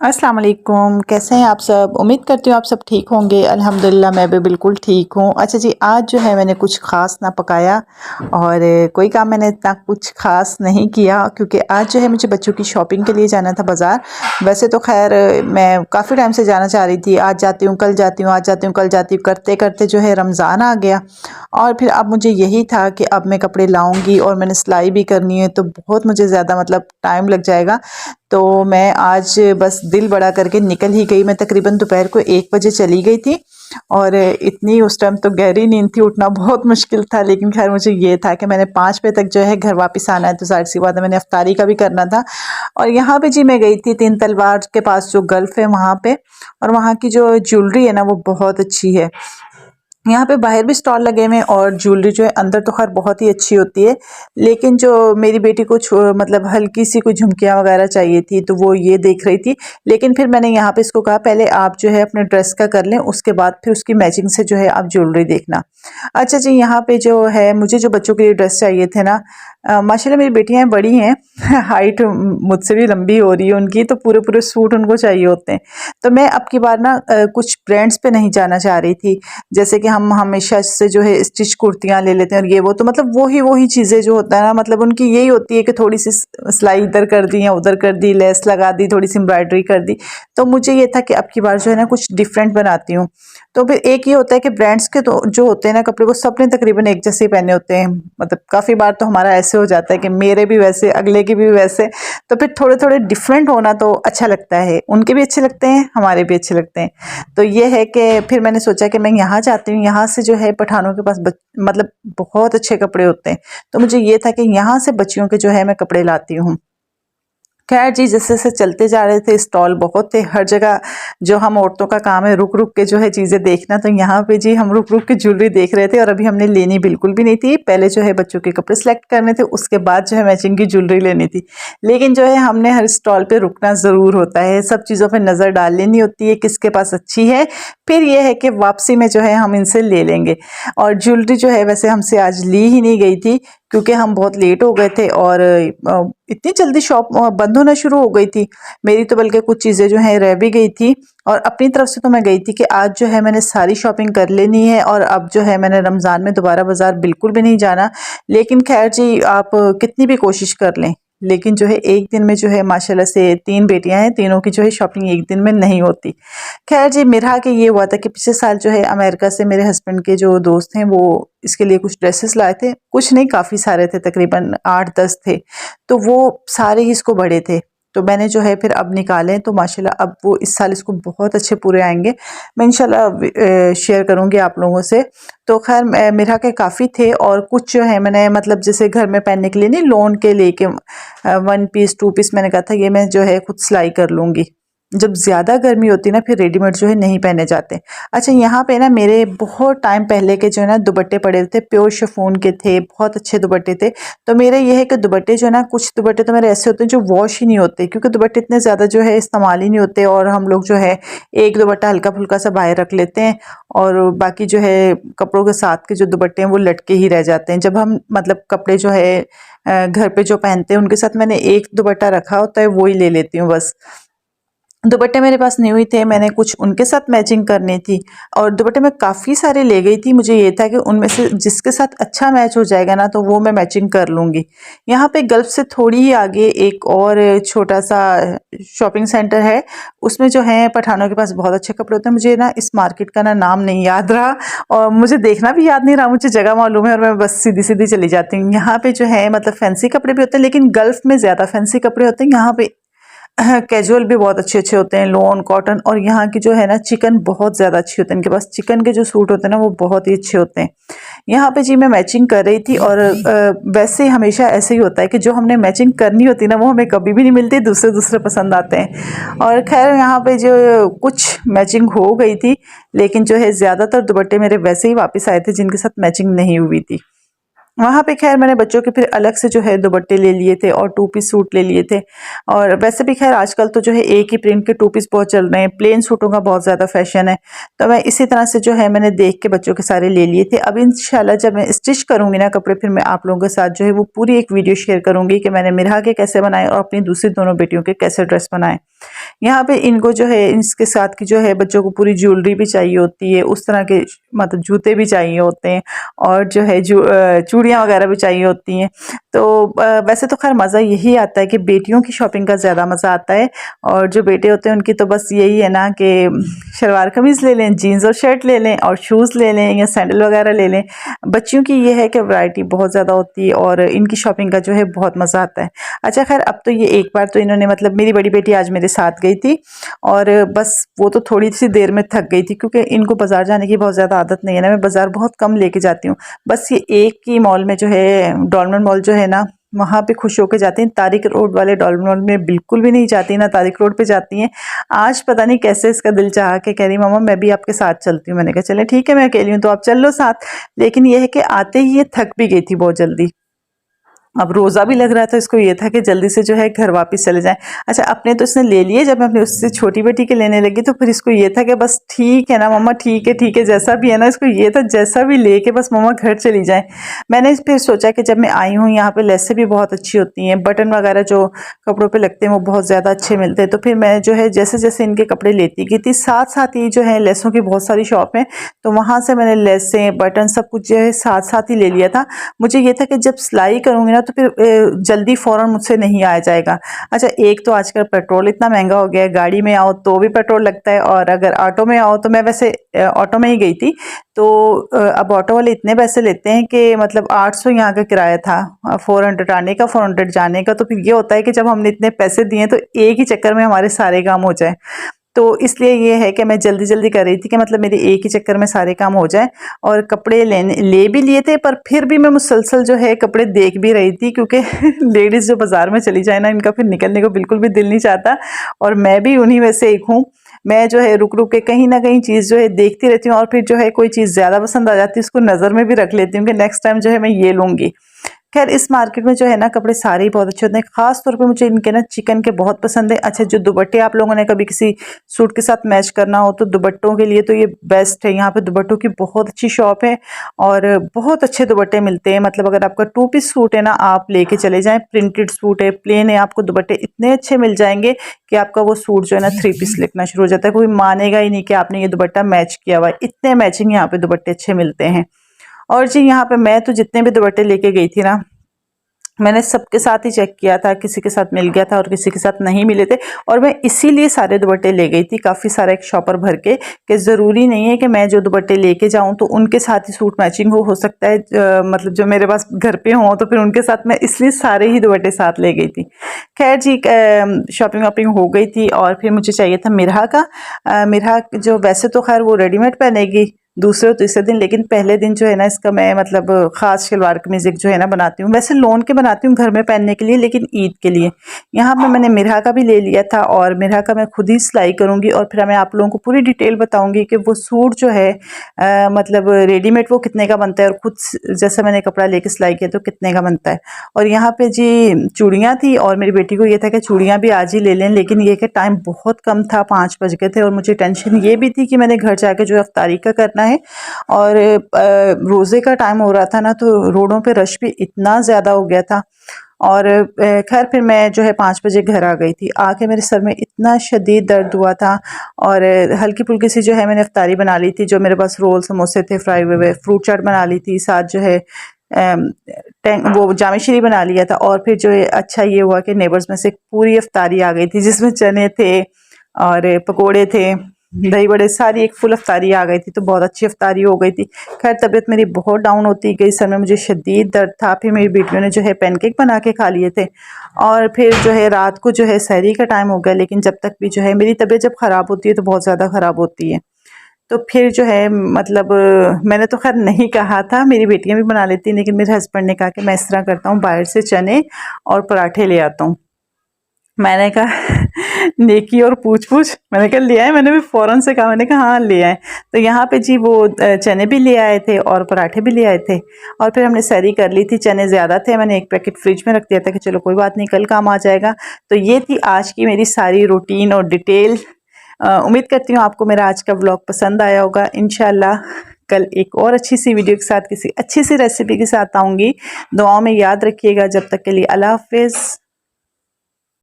अस्सलाम वालेकुम, कैसे हैं आप सब। उम्मीद करती हूँ आप सब ठीक होंगे। अल्हम्दुलिल्लाह मैं भी बिल्कुल ठीक हूँ। अच्छा जी, आज जो है मैंने कुछ ख़ास ना पकाया और कोई काम मैंने इतना कुछ ख़ास नहीं किया क्योंकि आज जो है मुझे बच्चों की शॉपिंग के लिए जाना था बाज़ार। वैसे तो खैर मैं काफ़ी टाइम से जाना चाह रही थी, आज जाती हूँ, कल जाती हूँ, आज जाती हूँ, कल जाती हूँ, करते करते जो है रमज़ान आ गया और फिर अब मुझे यही था कि अब मैं कपड़े लाऊँगी और मैंने सिलाई भी करनी है, तो बहुत मुझे ज़्यादा मतलब टाइम लग जाएगा। तो मैं आज बस दिल बड़ा करके निकल ही गई। मैं तकरीबन दोपहर को 1 बजे चली गई थी और इतनी उस टाइम तो गहरी नींद थी, उठना बहुत मुश्किल था, लेकिन खैर मुझे ये था कि मैंने 5 बजे तक जो है घर वापस आना है, तो ज़ाहिर-सी बात है मैंने इफ्तारी का भी करना था। और यहाँ पे जी मैं गई थी तीन तलवार के पास जो गल्फ़ है वहाँ पे, और वहाँ की जो ज्वेलरी है ना वो बहुत अच्छी है। यहाँ पे बाहर भी स्टॉल लगे हुए हैं और ज्वेलरी जो है अंदर तो खैर बहुत ही अच्छी होती है, लेकिन जो मेरी बेटी को मतलब हल्की सी कोई झुमकियाँ वगैरह चाहिए थी तो वो ये देख रही थी। लेकिन फिर मैंने यहाँ पे इसको कहा पहले आप जो है अपने ड्रेस का कर लें, उसके बाद फिर उसकी मैचिंग से जो है आप ज्वेलरी देखना। अच्छा जी, यहाँ पे जो है मुझे जो बच्चों के लिए ड्रेस चाहिए थे ना, माशाल्लाह मेरी बेटियाँ बड़ी हैं हाइट मुझसे भी लंबी हो रही है उनकी, तो पूरे पूरे सूट उनको चाहिए होते हैं। तो मैं अब की बार ना कुछ ब्रांड्स पे नहीं जाना चाह रही थी, जैसे कि हम हमेशा से जो है स्टिच कुर्तियाँ ले लेते हैं और ये वो, तो मतलब वही चीज़ें जो होता है ना, मतलब उनकी यही होती है कि थोड़ी सी सिलाई इधर कर दी या उधर कर दी, लेस लगा दी, थोड़ी सी एम्ब्रॉयडरी कर दी। तो मुझे ये था कि अब की बार जो है ना कुछ डिफरेंट बनाती हूँ। तो फिर एक ये होता है कि ब्रांड्स के तो जो होते हैं ना कपड़े, वो सबने तकरीबन एक जैसे ही पहने होते हैं। मतलब काफ़ी बार तो हमारा ऐसे हो जाता है कि मेरे भी वैसे, अगले के भी वैसे। तो फिर थोड़े थोड़े डिफरेंट होना तो अच्छा लगता है, उनके भी अच्छे लगते हैं, हमारे भी अच्छे लगते हैं। तो ये है कि फिर मैंने सोचा कि मैं यहाँ जाती हूँ, यहाँ से जो है पठानों के पास मतलब बहुत अच्छे कपड़े होते हैं। तो मुझे ये था कि यहाँ से बच्चियों के जो है मैं कपड़े लाती हूँ। खैर जी, जैसे जैसे चलते जा रहे थे स्टॉल बहुत थे हर जगह। जो हम औरतों का काम है रुक रुक के जो है चीज़ें देखना, तो यहाँ पे जी हम रुक रुक के ज्वेलरी देख रहे थे और अभी हमने लेनी बिल्कुल भी नहीं थी। पहले जो है बच्चों के कपड़े सेलेक्ट करने थे, उसके बाद जो है मैचिंग की ज्वेलरी लेनी थी। लेकिन जो है हमने हर स्टॉल पे रुकना ज़रूर होता है, सब चीज़ों पे नज़र डाल लेनी होती है किसके पास अच्छी है। फिर ये है कि वापसी में जो है हम इनसे ले लेंगे। और ज्वेलरी जो है वैसे हमसे आज ली ही नहीं गई थी क्योंकि हम बहुत लेट हो गए थे और इतनी जल्दी शॉप बंद होना शुरू हो गई थी। मेरी तो बल्कि कुछ चीज़ें जो हैं रह भी गई थी, और अपनी तरफ से तो मैं गई थी कि आज जो है मैंने सारी शॉपिंग कर लेनी है और अब जो है मैंने रमज़ान में दोबारा बाज़ार बिल्कुल भी नहीं जाना। लेकिन खैर जी, आप कितनी भी कोशिश कर लें, लेकिन जो है एक दिन में जो है माशाल्लाह से 3 बेटियां हैं, तीनों की जो है शॉपिंग एक दिन में नहीं होती। खैर जी, मेरा के ये हुआ था कि पिछले साल जो है अमेरिका से मेरे हस्बैंड के जो दोस्त हैं वो इसके लिए कुछ ड्रेसेस लाए थे। कुछ नहीं, काफ़ी सारे थे, तकरीबन 8-10 थे। तो वो सारे ही इसको बड़े थे। तो मैंने जो है फिर अब निकाले, तो माशाल्लाह अब वो इस साल इसको बहुत अच्छे पूरे आएँगे। मैं इंशाल्लाह शेयर करूँगी आप लोगों से। तो ख़ैर मेरा के काफ़ी थे और कुछ जो है मैंने मतलब जैसे घर में पहनने के लिए नहीं, लोन के लेके 1 पीस 2 पीस मैंने कहा था ये मैं जो है खुद सिलाई कर लूँगी। जब ज़्यादा गर्मी होती है ना फिर रेडीमेड जो है नहीं पहने जाते। अच्छा, यहाँ पे ना मेरे बहुत टाइम पहले के जो है ना दुपट्टे पड़े हुए थे, प्योर शिफॉन के थे, बहुत अच्छे दुपट्टे थे। तो मेरे ये है कि दुपट्टे जो है ना, कुछ दुपट्टे तो मेरे ऐसे होते हैं जो वॉश ही नहीं होते, क्योंकि दुपट्टे इतने ज़्यादा जो है इस्तेमाल ही नहीं होते, और हम लोग जो है एक दुपट्टा हल्का फुल्का सा बाहर रख लेते हैं और बाकी जो है कपड़ों के साथ के जो दुपट्टे हैं वो लटके ही रह जाते हैं। जब हम मतलब कपड़े जो है घर पे जो पहनते हैं उनके साथ मैंने एक दुपट्टा रखा होता है, वो ही ले लेती हूँ बस। दुपट्टे मेरे पास नहीं हुए थे, मैंने कुछ उनके साथ मैचिंग करनी थी और दुपट्टे मैं काफ़ी सारे ले गई थी। मुझे ये था कि उनमें से जिसके साथ अच्छा मैच हो जाएगा ना तो वो मैं मैचिंग कर लूँगी। यहाँ पे गल्फ से थोड़ी ही आगे एक और छोटा सा शॉपिंग सेंटर है, उसमें जो है पठानों के पास बहुत अच्छे कपड़े होते हैं। मुझे ना इस मार्केट का ना नाम नहीं याद रहा और मुझे देखना भी याद नहीं रहा, मुझे जगह मालूम है और मैं बस सीधी सीधी चली जाती हूँ। यहाँ पे जो है मतलब फैंसी कपड़े भी होते हैं, लेकिन गल्फ में ज़्यादा फैंसी कपड़े होते हैं। यहाँ पे कैजुअल भी बहुत अच्छे अच्छे होते हैं, लॉन कॉटन, और यहाँ की जो है ना चिकन बहुत ज़्यादा अच्छी होते हैं। इनके पास चिकन के जो सूट होते हैं ना वो बहुत ही अच्छे होते हैं। यहाँ पे जी मैं मैचिंग कर रही थी और वैसे हमेशा ऐसे ही होता है कि जो हमने मैचिंग करनी होती है ना वो हमें कभी भी नहीं मिलती, दूसरे दूसरे पसंद आते हैं। और खैर यहाँ पे जो कुछ मैचिंग हो गई थी, लेकिन जो है ज़्यादातर दुपट्टे मेरे वैसे ही वापस आए थे जिनके साथ मैचिंग नहीं हुई थी। वहाँ पे खैर मैंने बच्चों के फिर अलग से जो है दुपट्टे ले लिए थे और टू पीस सूट ले लिए थे। और वैसे भी खैर आजकल तो जो है एक ही प्रिंट के टू पीस बहुत चल रहे हैं, प्लेन सूटों का बहुत ज़्यादा फैशन है। तो मैं इसी तरह से जो है मैंने देख के बच्चों के सारे ले लिए थे। अब इंशाल्लाह जब मैं स्टिच करूँगी ना कपड़े, फिर मैं आप लोगों के साथ जो है वो पूरी एक वीडियो शेयर करूँगी कि मैंने मिरहा के कैसे बनाए और अपनी दूसरी दोनों बेटियों के कैसे ड्रेस बनाए। यहाँ पे इनको जो है इसके साथ की जो है बच्चों को पूरी ज्वेलरी भी चाहिए होती है, उस तरह के मतलब जूते भी चाहिए होते हैं और जो है चूड़ियाँ वगैरह भी चाहिए होती हैं। तो वैसे तो खैर मज़ा यही आता है कि बेटियों की शॉपिंग का ज़्यादा मज़ा आता है, और जो बेटे होते हैं उनकी तो बस यही है ना कि शलवार कमीज़ ले लें, जीन्स और शर्ट ले लें और शूज़ ले लें या सैंडल वगैरह ले लें। बच्चियों की ये है कि वैरायटी बहुत ज़्यादा होती है और इनकी शॉपिंग का जो है बहुत मज़ा आता है। अच्छा खैर अब तो ये एक बार तो इन्होंने मतलब मेरी बड़ी बेटी आज मेरे साथ गई थी और बस वो तो थोड़ी सी देर में थक गई थी, क्योंकि इनको बाज़ार जाने की बहुत ज़्यादा आदत नहीं है ना, मैं बाज़ार बहुत कम लेके जाती हूँ। बस ये एक ही मॉल में जो है डॉलमेंट मॉल जो है ना, वहाँ पे खुश होकर जाती हैं। तारिक रोड वाले डॉलमेंट मॉल में बिल्कुल भी नहीं जाती, ना तारिक रोड पे जाती हैं। आज पता नहीं कैसे इसका दिल चाहा के कह रही मम्मा मैं भी आपके साथ चलती हूँ। मैंने कहा चले ठीक है, मैं अकेली हूँ तो आप चल लो साथ। लेकिन यह है कि आते ही ये थक भी गई थी बहुत जल्दी। अब रोज़ा भी लग रहा था, इसको ये था कि जल्दी से जो है घर वापस चले जाएं। अच्छा अपने तो इसने ले लिए, जब मैं अपनी उससे छोटी बेटी के लेने लगी तो फिर इसको ये था कि बस ठीक है ना मम्मा, ठीक है जैसा भी है ना, इसको ये था जैसा भी लेके बस मम्मा घर चली जाए। मैंने फिर सोचा कि जब मैं आई हूँ यहाँ पे लेसें भी बहुत अच्छी होती हैं, बटन वगैरह जो कपड़ों पे लगते हैं वो बहुत ज़्यादा अच्छे मिलते हैं। तो फिर मैं जो है जैसे जैसे इनके कपड़े लेती गई थी, साथ साथ ही जो है लेसों की बहुत सारी शॉप है, तो वहाँ से मैंने लेसें बटन सब कुछ जो है साथ साथ ही ले लिया था। मुझे ये था कि जब सिलाई करूँगी ना तो फिर जल्दी फ़ौरन मुझसे नहीं आया जाएगा। अच्छा एक तो आजकल पेट्रोल इतना महंगा हो गया है, गाड़ी में आओ तो भी पेट्रोल लगता है, और अगर ऑटो में आओ तो मैं वैसे ऑटो में ही गई थी, तो अब ऑटो वाले इतने पैसे लेते हैं कि मतलब 800 यहाँ का किराया था, 400 आने का 400 जाने का। तो फिर ये होता है कि जब हमने इतने पैसे दिए तो एक ही चक्कर में हमारे सारे काम हो जाए। तो इसलिए ये है कि मैं जल्दी जल्दी कर रही थी कि मतलब मेरे एक ही चक्कर में सारे काम हो जाए। और कपड़े ले भी लिए थे, पर फिर भी मैं मुसलसल जो है कपड़े देख भी रही थी, क्योंकि लेडीज़ जो बाज़ार में चली जाए ना, इनका फिर निकलने को बिल्कुल भी दिल नहीं चाहता। और मैं भी उन्हीं में से एक हूँ। मैं जो है रुक रुक के कहीं ना कहीं चीज़ जो है देखती रहती हूँ, और फिर जो है कोई चीज़ ज़्यादा पसंद आ जाती है उसको नज़र में भी रख लेती हूँ कि नेक्स्ट टाइम जो है मैं ये लूँगी। खैर इस मार्केट में जो है ना कपड़े सारे ही बहुत अच्छे होते हैं, खास तौर पे मुझे इनके ना चिकन के बहुत पसंद है। अच्छा जो दुपट्टे आप लोगों ने कभी किसी सूट के साथ मैच करना हो तो दुपट्टों के लिए तो ये बेस्ट है। यहाँ पे दुपट्टों की बहुत अच्छी शॉप है और बहुत अच्छे दुपट्टे मिलते हैं। मतलब अगर आपका टू पीस सूट है ना, आप लेके चले जाएं, प्रिंटेड सूट है, प्लेन है, आपको दुपट्टे इतने अच्छे मिल जाएंगे कि आपका वो सूट जो है ना थ्री पीस लिखना शुरू हो जाता है। कोई मानेगा ही नहीं कि आपने ये दुपट्टा मैच किया हुआ है, इतने मैचिंग यहाँ पे दुपट्टे अच्छे मिलते हैं। और जी यहाँ पे मैं तो जितने भी दुपट्टे लेके गई थी ना, मैंने सबके साथ ही चेक किया था, किसी के साथ मिल गया था और किसी के साथ नहीं मिले थे। और मैं इसीलिए सारे दुपट्टे ले गई थी काफ़ी सारा एक शॉपर भर के, कि ज़रूरी नहीं है कि मैं जो दुपट्टे लेके जाऊं तो उनके साथ ही सूट मैचिंग हो सकता है मतलब जो मेरे पास घर पे हों तो फिर उनके साथ, मैं इसलिए सारे ही दुपट्टे साथ ले गई थी। खैर जी शॉपिंग वॉपिंग हो गई थी और फिर मुझे चाहिए था मिरहा का। मिरहा जो वैसे तो खैर वो रेडीमेड पहनेगी दूसरे और तीसरे दिन, लेकिन पहले दिन जो है ना इसका मैं मतलब ख़ास शलवार कमीज़ एक जो है ना बनाती हूँ। वैसे लोन के बनाती हूँ घर में पहनने के लिए, लेकिन ईद के लिए यहाँ पे मैंने मिरहा का भी ले लिया था, और मिरहा का मैं खुद ही सिलाई करूँगी और फिर मैं आप लोगों को पूरी डिटेल बताऊँगी कि वो सूट जो है मतलब रेडीमेड वो कितने का बनता है और खुद जैसे मैंने कपड़ा लेके सिलाई किया तो कितने का बनता है। और यहाँ पे जी चूड़ियाँ थी और मेरी बेटी को ये था कि चूड़ियाँ भी आज ही ले लें, लेकिन ये कि टाइम बहुत कम था, 5 बज गए थे और मुझे टेंशन ये भी थी कि मैंने घर जाके जो अफ्तारी का करना है और रोज़े का टाइम हो रहा था ना, तो रोडों पे रश भी इतना ज़्यादा हो गया था। और खैर फिर मैं जो है 5 बजे घर आ गई थी। आके मेरे सर में इतना शदीद दर्द हुआ था और हल्की फुल्की सी जो है मैंने इफ्तारी बना ली थी। जो मेरे पास रोल समोसे थे फ्राई हुए, फ्रूट चाट बना ली थी, साथ जो है वो जामे शीरी बना लिया था। और फिर जो है अच्छा ये हुआ कि नेबर्स में से पूरी इफ्तारी आ गई थी, जिसमें चने थे और पकोड़े थे, दही बड़े, सारी एक फुल अफ्तारी आ गई थी, तो बहुत अच्छी अफ्तारी हो गई थी। खैर तबीयत मेरी बहुत डाउन होती गई, सर में मुझे शदीद दर्द था। फिर मेरी बेटियों ने जो है पैनकेक बना के खा लिए थे और फिर जो है रात को जो है सहरी का टाइम हो गया, लेकिन जब तक भी जो है मेरी तबीयत जब ख़राब होती है तो बहुत ज़्यादा ख़राब होती है। तो फिर जो है मतलब मैंने तो खैर नहीं कहा था, मेरी बेटियाँ भी बना लेती, लेकिन मेरे हस्बैंड ने कहा कि मैं इस तरह करता हूँ, बाहर से चने और पराठे ले आता हूँ। मैंने कहा नेकी और पूछ पूछ, मैंने कहा ले आए, मैंने भी फ़ौरन से कहा, मैंने कहा हाँ ले आए। तो यहाँ पे जी वो चने भी ले आए थे और पराठे भी ले आए थे और फिर हमने सैरी कर ली थी। चने ज़्यादा थे, मैंने एक पैकेट फ्रिज में रख दिया था कि चलो कोई बात नहीं कल काम आ जाएगा। तो ये थी आज की मेरी सारी रूटीन और डिटेल। उम्मीद करती हूँ आपको मेरा आज का व्लॉग पसंद आया होगा। इंशाल्लाह कल एक और अच्छी सी वीडियो के साथ किसी अच्छी सी रेसिपी के साथ आऊँगी। दुआओं में याद रखिएगा। जब तक के लिए अल्लाह हाफ़िज़।